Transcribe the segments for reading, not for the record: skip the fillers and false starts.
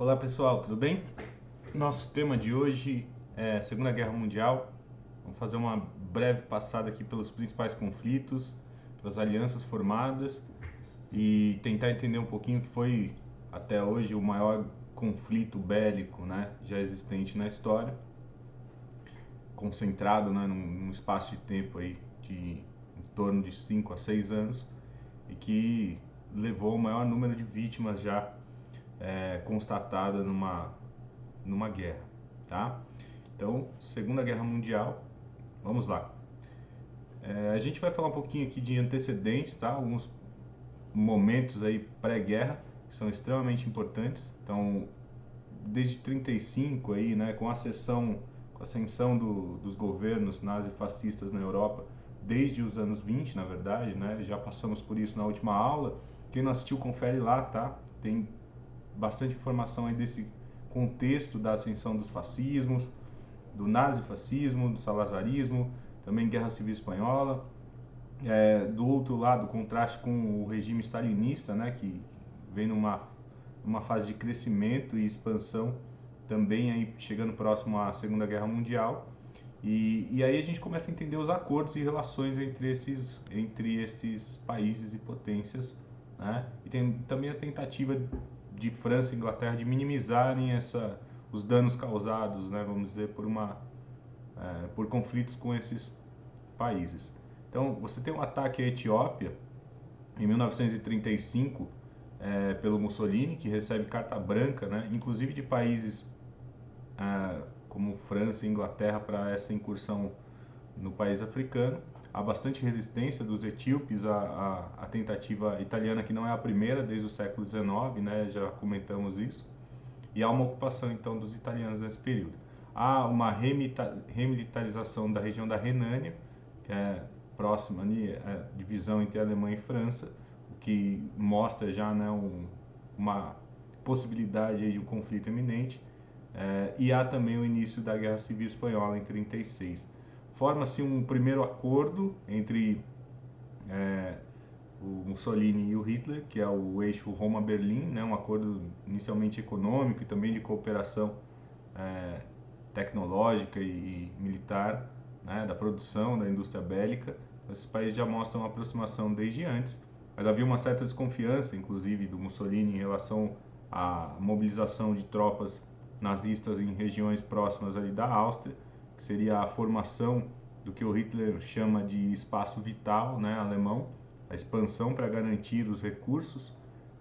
Olá pessoal, tudo bem? Nosso tema de hoje é a Segunda Guerra Mundial. Vamos fazer uma breve passada aqui pelos principais conflitos, pelas alianças formadas e tentar entender um pouquinho o que foi até hoje o maior conflito bélico, né, já existente na história, concentrado, né, num espaço de tempo aí de em torno de 5 a 6 anos e que levou o maior número de vítimas já constatada numa guerra, tá? Então, Segunda Guerra Mundial, vamos lá. A gente vai falar um pouquinho aqui de antecedentes, tá? Alguns momentos aí pré-guerra que são extremamente importantes. Então, desde 35 aí, né, com a ascensão dos governos nazifascistas na Europa, desde os anos 20, na verdade, né? Já passamos por isso na última aula. Quem não assistiu, confere lá, tá? Tem bastante informação aí desse contexto da ascensão dos fascismos, do nazifascismo, do salazarismo, também Guerra Civil Espanhola. Do outro lado, o contraste com o regime stalinista, né, que vem numa fase de crescimento e expansão, também aí chegando próximo à Segunda Guerra Mundial. E aí a gente começa a entender os acordos e relações entre esses países e potências, né? E tem também a tentativa de França e Inglaterra de minimizarem os danos causados, né, vamos dizer, por conflitos com esses países. Então, você tem um ataque à Etiópia em 1935 pelo Mussolini, que recebe carta branca, né, inclusive de países como França e Inglaterra para essa incursão no país africano. Há bastante resistência dos etíopes à tentativa italiana, que não é a primeira desde o século XIX, né? Já comentamos isso. E há uma ocupação, então, dos italianos nesse período. Há uma remilitarização da região da Renânia, que é próxima ali, a divisão entre Alemanha e França, o que mostra já, né, uma possibilidade aí de um conflito iminente. E há também o início da Guerra Civil Espanhola em 36. Forma-se um primeiro acordo entre o Mussolini e o Hitler, que é o eixo Roma-Berlim, né, um acordo inicialmente econômico e também de cooperação tecnológica e militar, né, da produção, da indústria bélica. Esses países já mostram uma aproximação desde antes, mas havia uma certa desconfiança, inclusive, do Mussolini em relação à mobilização de tropas nazistas em regiões próximas ali da Áustria, que seria a formação do que o Hitler chama de espaço vital, né, alemão, a expansão para garantir os recursos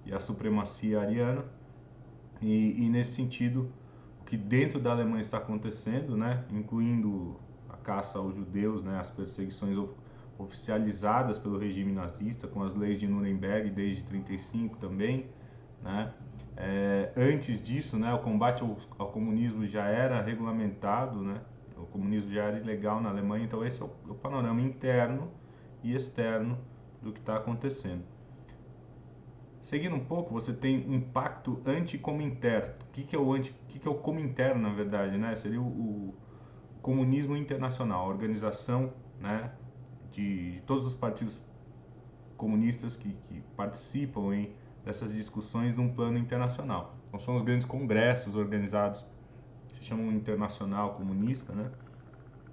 e a supremacia ariana. E nesse sentido, o que dentro da Alemanha está acontecendo, né, incluindo a caça aos judeus, né, as perseguições oficializadas pelo regime nazista, com as leis de Nuremberg desde 1935 também, né. Antes disso, né, o combate ao comunismo já era regulamentado, né, o comunismo já era ilegal na Alemanha, então esse é o panorama interno e externo do que está acontecendo. Seguindo um pouco, você tem um pacto anti-Cominterno. O que é o Cominterno, na verdade, né? Seria o comunismo internacional, a organização, né, de todos os partidos comunistas que participam dessas discussões num plano internacional. Então são os grandes congressos organizados, se chamam Internacional Comunista, né?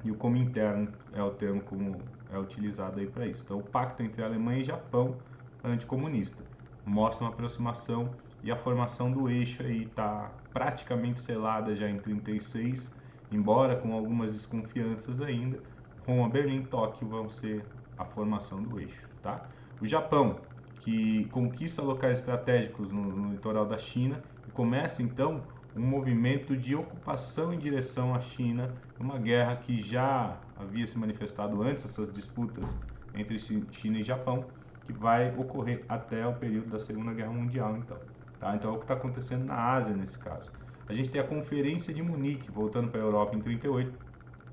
E o Comintern é o termo como é utilizado aí para isso. Então, o pacto entre Alemanha e Japão anticomunista mostra uma aproximação e a formação do eixo aí está praticamente selada já em 36, embora com algumas desconfianças ainda. Roma, Berlim, Tóquio vão ser a formação do eixo, tá? O Japão, que conquista locais estratégicos no litoral da China e começa então um movimento de ocupação em direção à China, uma guerra que já havia se manifestado antes, essas disputas entre China e Japão, que vai ocorrer até o período da Segunda Guerra Mundial, então. Tá? Então é o que está acontecendo na Ásia nesse caso. A gente tem a Conferência de Munique, voltando para a Europa em 38,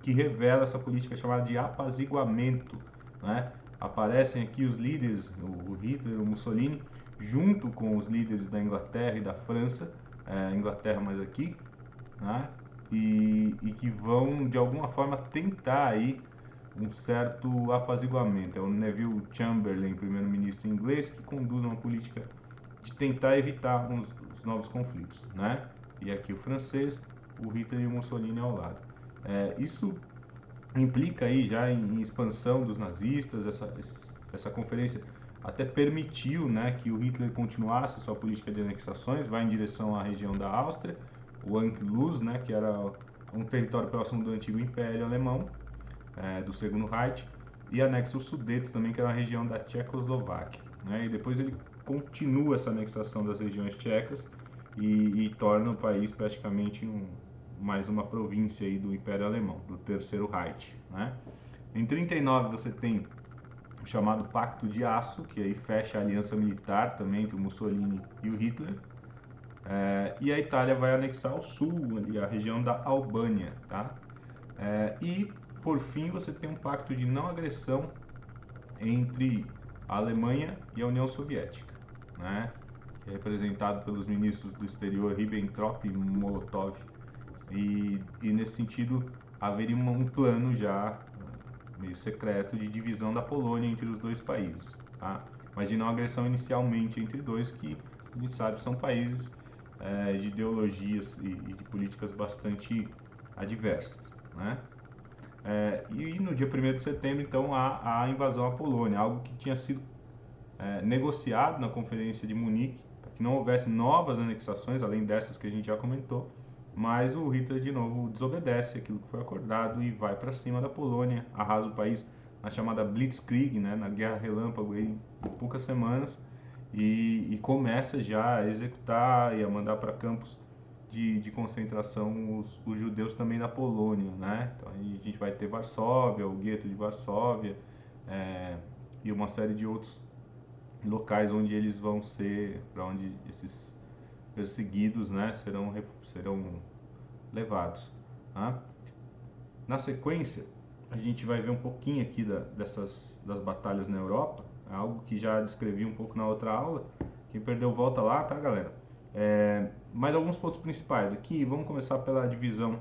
que revela essa política chamada de apaziguamento, né? Aparecem aqui os líderes, o Hitler, o Mussolini, junto com os líderes da Inglaterra e da França, Inglaterra mais aqui, né? E que vão de alguma forma tentar aí um certo apaziguamento. É o Neville Chamberlain, primeiro-ministro inglês, que conduz uma política de tentar evitar os novos conflitos, né? e aqui o francês, o Hitler e o Mussolini ao lado. Isso implica aí já em expansão dos nazistas. Essa conferência até permitiu, né, que o Hitler continuasse sua política de anexações, vai em direção à região da Áustria, o Anschluss, né, que era um território próximo do antigo Império Alemão, do Segundo Reich, e anexa os Sudetos também, que era uma região da Tchecoslováquia, né, e depois ele continua essa anexação das regiões tchecas e torna o país praticamente mais uma província aí do Império Alemão, do Terceiro Reich, né. Em 39 você tem o chamado Pacto de Aço, que aí fecha a aliança militar também entre o Mussolini e o Hitler, e a Itália vai anexar o sul, ali, a região da Albânia, tá? E, por fim, você tem um pacto de não agressão entre a Alemanha e a União Soviética, né? Que é representado pelos ministros do exterior Ribbentrop e Molotov. E nesse sentido, haveria um plano já meio secreto de divisão da Polônia entre os dois países, tá? Mas de não agressão inicialmente entre dois, que a gente sabe são países de ideologias e de políticas bastante adversas, né? E no dia 1º de setembro, então, há a invasão à Polônia, algo que tinha sido negociado na Conferência de Munique, para que não houvesse novas anexações, além dessas que a gente já comentou, mas o Hitler, de novo, desobedece aquilo que foi acordado e vai para cima da Polônia, arrasa o país na chamada Blitzkrieg, né, na Guerra Relâmpago, em poucas semanas, e começa já a executar e a mandar para campos de concentração os judeus também da Polônia, né? Então aí a gente vai ter Varsóvia, o gueto de Varsóvia, e uma série de outros locais onde eles vão ser, para onde esses perseguidos, né, serão levados, tá? Na sequência, a gente vai ver um pouquinho aqui das batalhas na Europa, algo que já descrevi um pouco na outra aula. Quem perdeu, volta lá, tá, galera? Mais alguns pontos principais aqui. Vamos começar pela divisão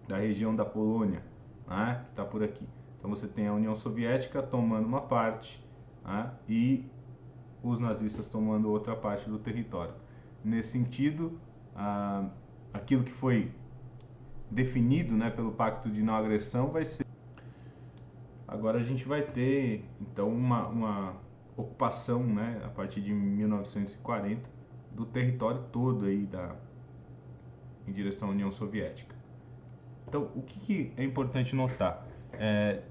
da região da Polônia, né, que está por aqui. Então você tem a União Soviética tomando uma parte, né, e os nazistas tomando outra parte do território. Nesse sentido, aquilo que foi definido, né, pelo Pacto de Não Agressão vai ser... Agora a gente vai ter, então, uma ocupação, né, a partir de 1940, do território todo aí em direção à União Soviética. Então, o que é importante notar?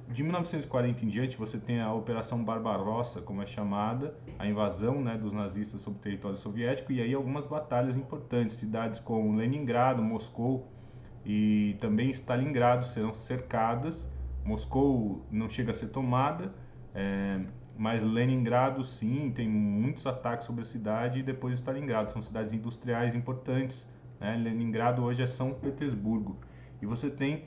De 1940 em diante, você tem a Operação Barbarossa, como é chamada, a invasão, né, dos nazistas sobre o território soviético, e aí algumas batalhas importantes. Cidades como Leningrado, Moscou e também Stalingrado serão cercadas. Moscou não chega a ser tomada, mas Leningrado sim, tem muitos ataques sobre a cidade, e depois Stalingrado, são cidades industriais importantes, né? Leningrado hoje é São Petersburgo. E você tem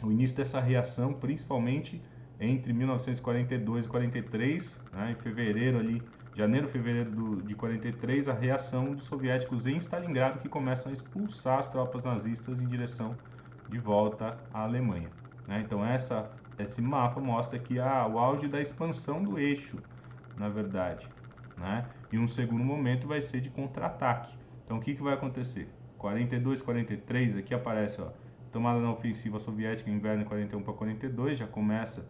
o início dessa reação, principalmente entre 1942 e 43, né, em fevereiro ali, janeiro, fevereiro de 43, a reação dos soviéticos em Stalingrado, que começam a expulsar as tropas nazistas em direção de volta à Alemanha, né? Então esse mapa mostra aqui o auge da expansão do eixo, na verdade, né? E um segundo momento vai ser de contra-ataque. Então o que vai acontecer? 42, 43, aqui aparece, ó, tomada na ofensiva soviética em inverno de 41 para 42, já começa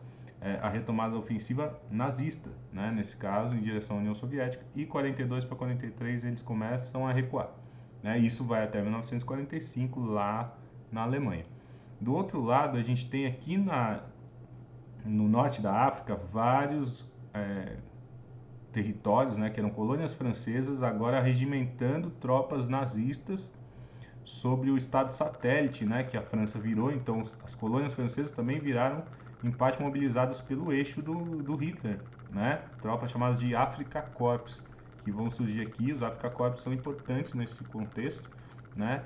a retomada da ofensiva nazista, né, nesse caso, em direção à União Soviética, e 42 para 43 eles começam a recuar, né? Isso vai até 1945 lá na Alemanha. Do outro lado, a gente tem aqui no norte da África vários territórios, né, que eram colônias francesas, agora regimentando tropas nazistas sobre o estado satélite, né, que a França virou. Então as colônias francesas também viraram em parte mobilizadas pelo eixo do Hitler, né? Tropas chamadas de Afrika Korps, que vão surgir aqui. Os Afrika Korps são importantes nesse contexto, né?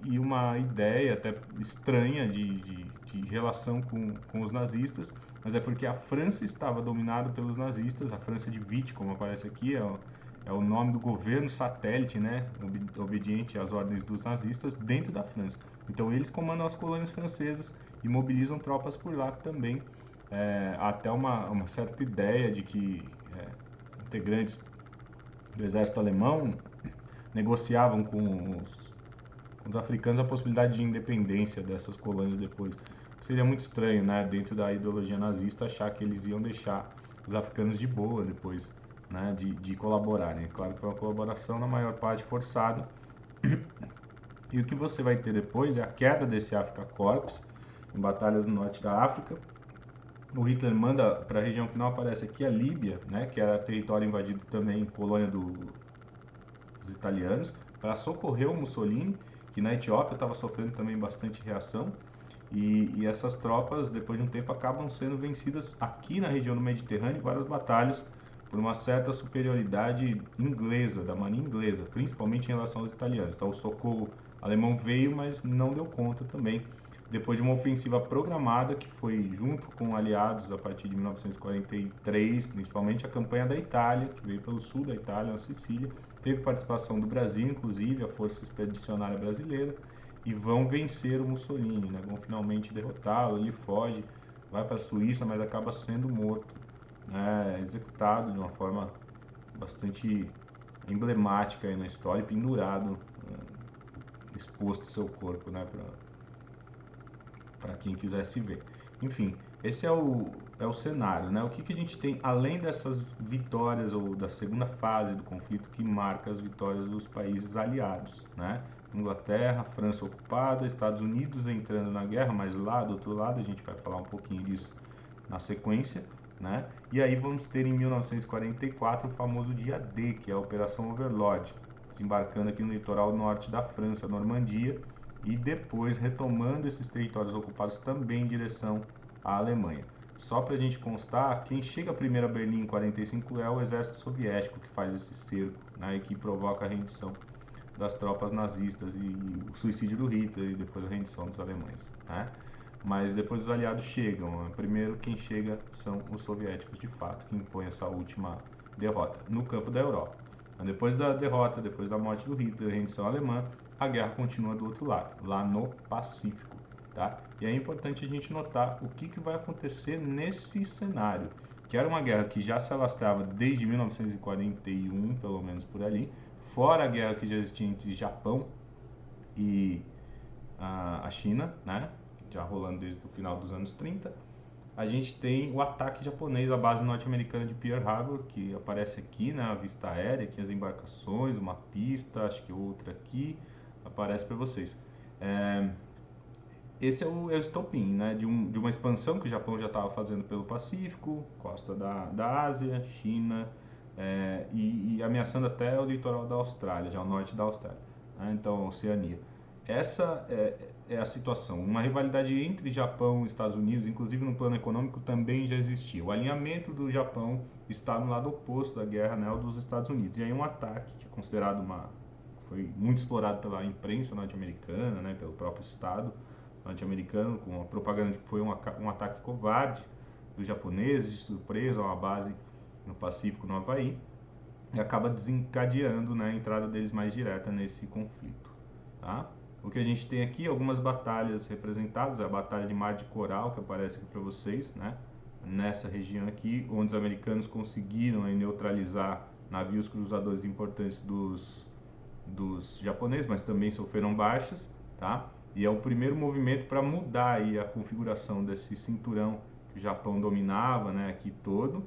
E uma ideia até estranha de relação com os nazistas, mas é porque a França estava dominada pelos nazistas. A França de Vichy, como aparece aqui, é o nome do governo satélite, né, obediente às ordens dos nazistas dentro da França. Então eles comandam as colônias francesas e mobilizam tropas por lá também. Até uma certa ideia de que integrantes do exército alemão negociavam com os africanos a possibilidade de independência dessas colônias depois. Seria muito estranho, né, dentro da ideologia nazista, achar que eles iam deixar os africanos de boa depois, né, de colaborarem. É claro que foi uma colaboração, na maior parte, forçada. E o que você vai ter depois é a queda desse Afrika Korps em batalhas no norte da África. O Hitler manda para a região que não aparece aqui, a Líbia, né, que era território invadido também, colônia dos italianos, para socorrer o Mussolini, que na Etiópia estava sofrendo também bastante reação. E essas tropas, depois de um tempo, acabam sendo vencidas aqui na região do Mediterrâneo, em várias batalhas, por uma certa superioridade inglesa, da marinha inglesa, principalmente em relação aos italianos. Então o socorro alemão veio, mas não deu conta também. Depois de uma ofensiva programada, que foi junto com aliados a partir de 1943, principalmente a campanha da Itália, que veio pelo sul da Itália, na Sicília, teve participação do Brasil, inclusive, a Força Expedicionária Brasileira, e vão vencer o Mussolini, né? Vão finalmente derrotá-lo. Ele foge, vai para a Suíça, mas acaba sendo morto, né? Executado de uma forma bastante emblemática aí na história, e pendurado, né? Exposto o seu corpo, né? Para quem quisesse ver. Enfim, esse é o cenário, né? O que a gente tem além dessas vitórias ou da segunda fase do conflito que marca as vitórias dos países aliados, né? Inglaterra, França ocupada, Estados Unidos entrando na guerra, mas lá do outro lado, a gente vai falar um pouquinho disso na sequência, né? E aí vamos ter em 1944 o famoso dia D, que é a Operação Overlord, desembarcando aqui no litoral norte da França, Normandia, e depois retomando esses territórios ocupados também em direção à Alemanha. Só para a gente constar, quem chega primeiro a Berlim em 45 é o exército soviético, que faz esse cerco, né, e que provoca a rendição das tropas nazistas e o suicídio do Hitler e depois a rendição dos alemães, né? Mas depois os aliados chegam. Primeiro quem chega são os soviéticos de fato, que impõem essa última derrota no campo da Europa. Então, depois da derrota, depois da morte do Hitler, a rendição alemã, a guerra continua do outro lado, lá no Pacífico, tá? E é importante a gente notar o que vai acontecer nesse cenário, que era uma guerra que já se alastrava desde 1941, pelo menos por ali, fora a guerra que já existia entre Japão e a China, né? Já rolando desde o final dos anos 30. A gente tem o ataque japonês à base norte-americana de Pearl Harbor, que aparece aqui, né? A vista aérea, aqui as embarcações, uma pista, acho que outra aqui, aparece para vocês. Esse é o estopim, né? De uma expansão que o Japão já estava fazendo pelo Pacífico, costa da Ásia, China, e ameaçando até o litoral da Austrália, já o norte da Austrália, né? Então, Oceania. Essa é a situação. Uma rivalidade entre Japão e Estados Unidos, inclusive no plano econômico, também já existia. O alinhamento do Japão está no lado oposto da guerra, né, ao dos Estados Unidos. E aí um ataque que é considerado foi muito explorado pela imprensa norte-americana, né, pelo próprio Estado norte-americano, com a propaganda de que foi um ataque covarde dos japoneses, de surpresa, a uma base no Pacífico, no Havaí, e acaba desencadeando, né, a entrada deles mais direta nesse conflito, tá? O que a gente tem aqui, algumas batalhas representadas, a Batalha de Mar de Coral, que aparece aqui para vocês, né? Nessa região aqui, onde os americanos conseguiram neutralizar navios cruzadores importantes dos japoneses, mas também sofreram baixas, tá? E é o primeiro movimento para mudar aí a configuração desse cinturão que o Japão dominava, né, aqui todo.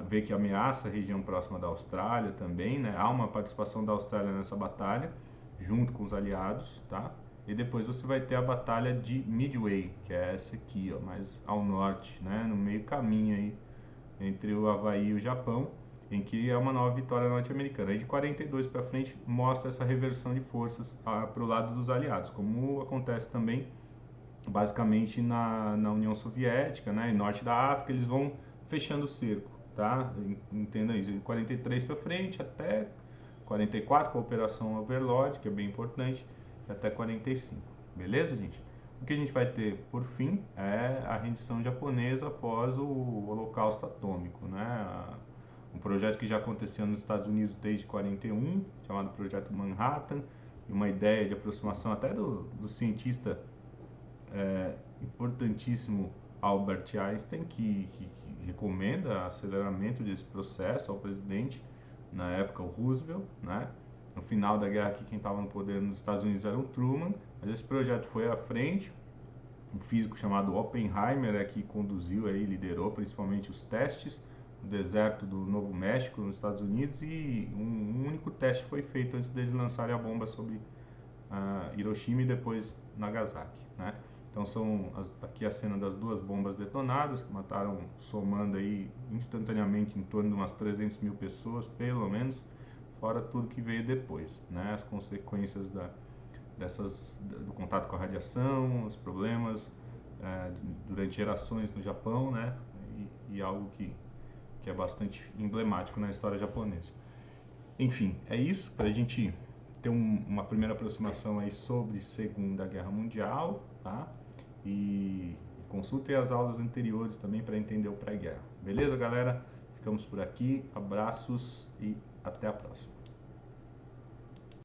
Vê que ameaça a região próxima da Austrália também, né? Há uma participação da Austrália nessa batalha, junto com os aliados, tá? E depois você vai ter a batalha de Midway, que é essa aqui, ó, mais ao norte, né? No meio caminho aí entre o Havaí e o Japão, em que é uma nova vitória norte-americana. Aí de 42 para frente mostra essa reversão de forças para o lado dos aliados, como acontece também basicamente na União Soviética, né? E norte da África, eles vão fechando o cerco, tá? Entenda isso, de 43 para frente até 44 com a Operação Overlord, que é bem importante, e até 45. Beleza, gente? O que a gente vai ter, por fim, é a rendição japonesa após o Holocausto Atômico, né? Um projeto que já acontecia nos Estados Unidos desde 41, chamado Projeto Manhattan, e uma ideia de aproximação até do cientista importantíssimo Albert Einstein, que recomenda aceleramento desse processo ao presidente, na época o Roosevelt, né? No final da guerra aqui quem estava no poder nos Estados Unidos era o Truman, mas esse projeto foi à frente. Um físico chamado Oppenheimer é que conduziu aí, liderou principalmente os testes no deserto do Novo México, nos Estados Unidos, e um único teste foi feito antes deles lançarem a bomba sobre Hiroshima e depois Nagasaki, né? Então aqui a cena das duas bombas detonadas, que mataram, somando aí instantaneamente, em torno de umas 300 mil pessoas, pelo menos, fora tudo que veio depois, né? As consequências do contato com a radiação, os problemas durante gerações no Japão, né? E algo que é bastante emblemático na história japonesa. Enfim, é isso, para a gente ter uma primeira aproximação aí sobre Segunda Guerra Mundial, tá? E consultem as aulas anteriores também para entender o pré-guerra. Beleza, galera? Ficamos por aqui, abraços e até a próxima.